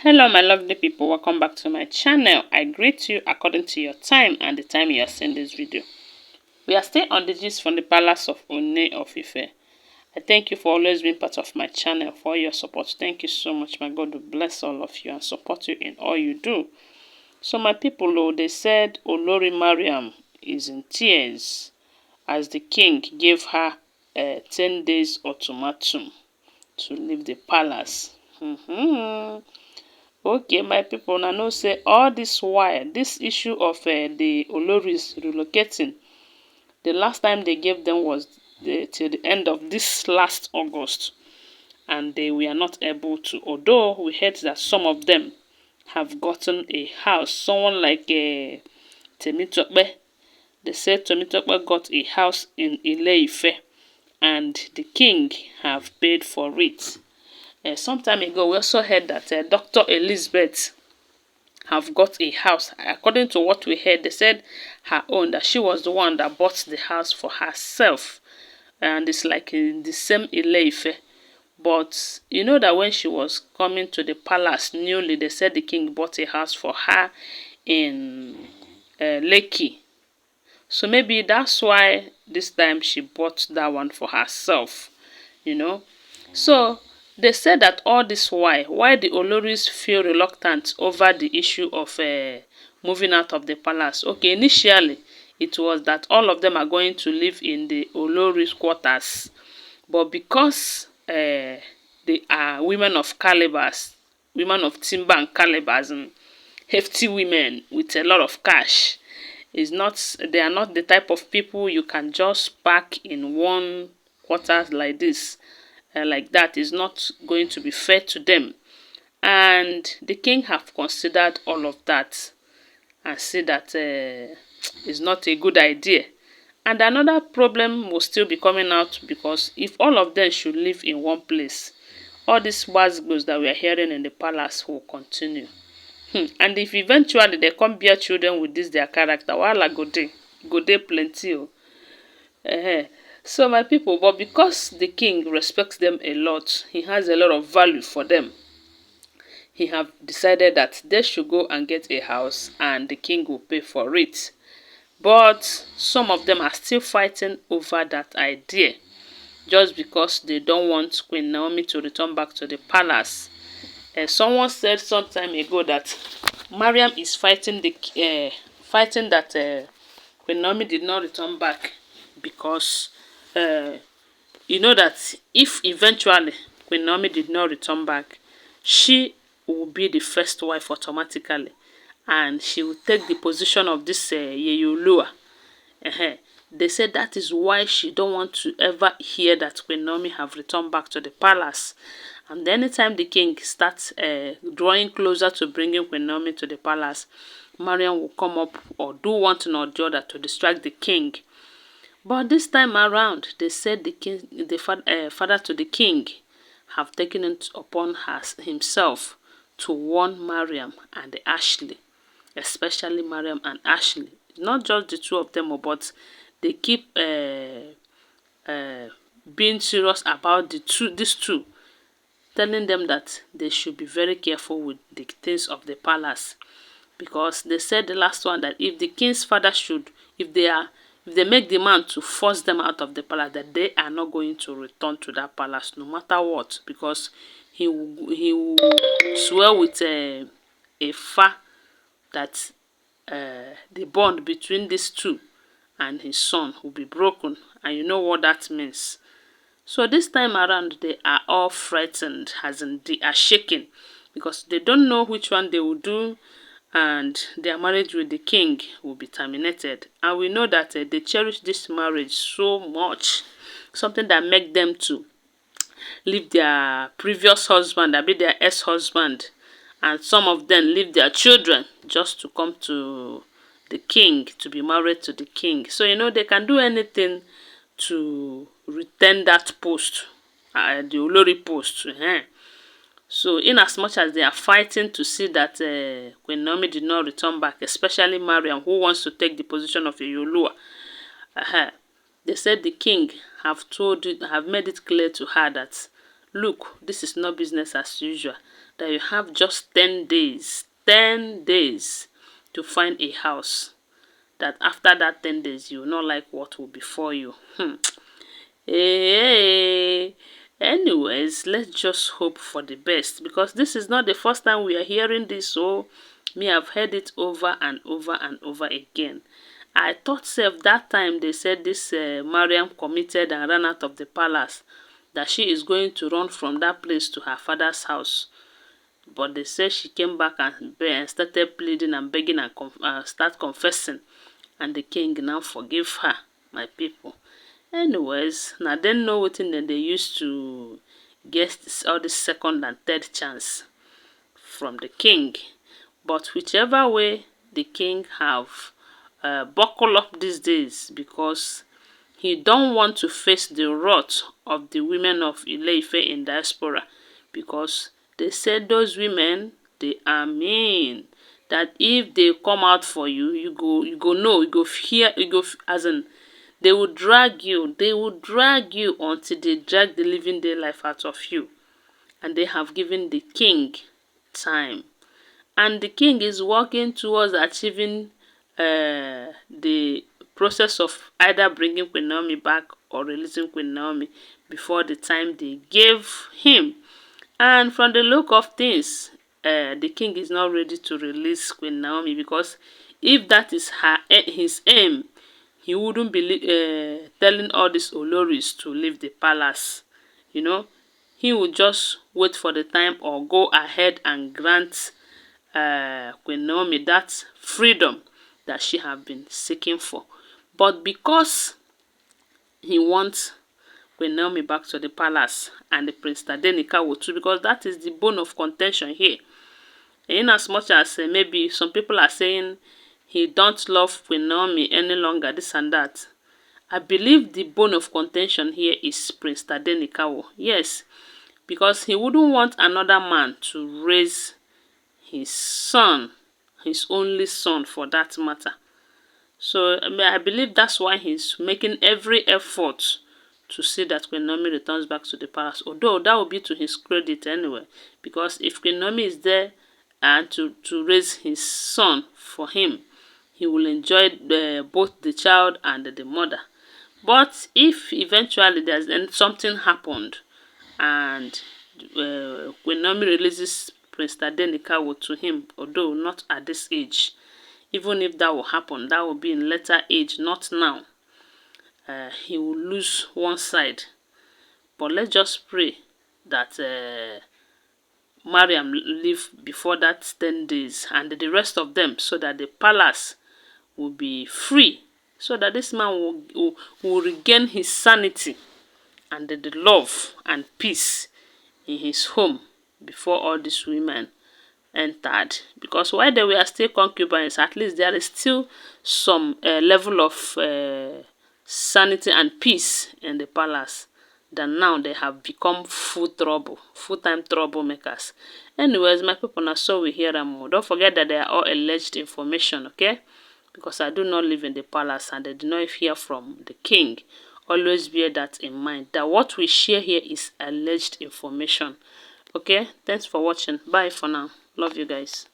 Hello my lovely people, welcome back to my channel. I greet you according to your time and the time you are seeing this video. We are still on the gist from the palace of Ooni of Ife. I thank you for always being part of my channel, for your support. Thank you so much. My God will bless all of you and support you in all you do. So my people, they said Olori Mariam is in tears as the king gave her 10 days ultimatum to leave the palace. Okay, my people, now know say all this while, this issue of the Olories relocating, the last time they gave them was till the end of this last August, and they were not able to. Although we heard that some of them have gotten a house. Someone like Temitope, they said Temitope got a house in Ile-Ife, and the king have paid for it. Some time ago, we also heard that Dr. Elizabeth have got a house. According to what we heard, they said her own, that she was the one that bought the house for herself. And it's like in the same Ile-Ife. But you know that when she was coming to the palace newly, they said the king bought a house for her in Lekki. So maybe that's why this time she bought that one for herself, you know. So they said that all this why the Olories feel reluctant over the issue of moving out of the palace. Okay, initially it was that all of them are going to live in the Olories quarters, but because they are women of calibers, women of timber and calibers, and hefty women with a lot of cash, they are not the type of people you can just pack in one quarters like this. Like that is not going to be fair to them. And the king have considered all of that and see that it's not a good idea. And another problem will still be coming out, because if all of them should live in one place, all these wasgos that we are hearing in the palace will continue. And if eventually they come bear children with this their character, wahala go dey plenty o. So my people, but because the king respects them a lot, he has a lot of value for them, he have decided that they should go and get a house and the king will pay for it. But some of them are still fighting over that idea, just because they don't want Queen Naomi to return back to the palace. Someone said some time ago that Mariam is fighting that Queen Naomi did not return back because you know that if eventually Queen Naomi did not return back, she will be the first wife automatically, and she will take the position of this Yeyolua. They said that is why she don't want to ever hear that Queen Naomi have returned back to the palace. And anytime the king starts drawing closer to bringing Queen Naomi to the palace, Mariam will come up or do one thing or the other to distract the king. But this time around, they said the father to the king have taken it upon himself to warn Mariam and Ashley, especially Mariam and Ashley. Not just the two of them, but they keep being serious about these two, telling them that they should be very careful with the things of the palace, because they said the last one that if the king's father should, if they make the man to force them out of the palace, that they are not going to return to that palace no matter what, because he will swear with a fa that the bond between these two and his son will be broken, and you know what that means. So this time around, they are all frightened, as in they are shaking, because they don't know which one they will do, and their marriage with the king will be terminated. And we know that they cherish this marriage so much, something that make them to leave their previous husband, that be their ex-husband, and some of them leave their children just to come to the king, to be married to the king. So you know they can do anything to retain that post, the Olori post. So in as much as they are fighting to see that Queen Naomi did not return back, especially Mariam, who wants to take the position of a Yolua, they said the king have made it clear to her that, look, this is not business as usual. that you have just 10 days, 10 days to find a house. That after that 10 days, you will not like what will befall you. Hey. Anyways, let's just hope for the best, because this is not the first time we are hearing this. So me, I've heard it over and over and over again. I thought self that time they said this Mariam committed and ran out of the palace, that she is going to run from that place to her father's house. But they said she came back and started pleading and begging and start confessing. And the king now forgive her, my people. Anyways, now they know what thing that they used to get all this second and third chance from the king. But whichever way the king have buckle up these days, because he don't want to face the wrath of the women of Ife in diaspora, because they said those women, they are mean. That if they come out for you, you go know, you go fear, as in, they will drag you until they drag the living day life out of you. And they have given the king time. And the king is working towards achieving the process of either bringing Queen Naomi back or releasing Queen Naomi before the time they gave him. And from the look of things, the king is not ready to release Queen Naomi, because if that is his aim, he wouldn't be telling all these Olories to leave the palace. You know, he would just wait for the time or go ahead and grant Queen Naomi that freedom that she have been seeking for. But because he wants Queen Naomi back to the palace, and the Prince Tadenikawo too, because that is the bone of contention here. In as much as maybe some people are saying he don't love Queen Naomi any longer, this and that, I believe the bone of contention here is Prince Tadenikawo. Yes, because he wouldn't want another man to raise his son, his only son for that matter. So I believe that's why he's making every effort to see that Queen Naomi returns back to the palace. Although that will be to his credit anyway, because if Queen Naomi is there and to raise his son for him, he will enjoy both the child and the mother. But if eventually there's something happened and Queen Naomi releases Prince Tadenikawo to him, although not at this age, even if that will happen, that will be in later age, not now. He will lose one side. But let's just pray that Mariam live before that 10 days and the rest of them, so that the palace will be free, so that this man will regain his sanity and the love and peace in his home before all these women entered. Because while they were still concubines, at least there is still some level of sanity and peace in the palace. Than now they have become full-time troublemakers. Anyways, my people, now so we hear them more. Don't forget that they are all alleged information, okay? Because I do not live in the palace and I do not hear from the king. Always bear that in mind, that what we share here is alleged information. Okay, thanks for watching. Bye for now. Love you guys.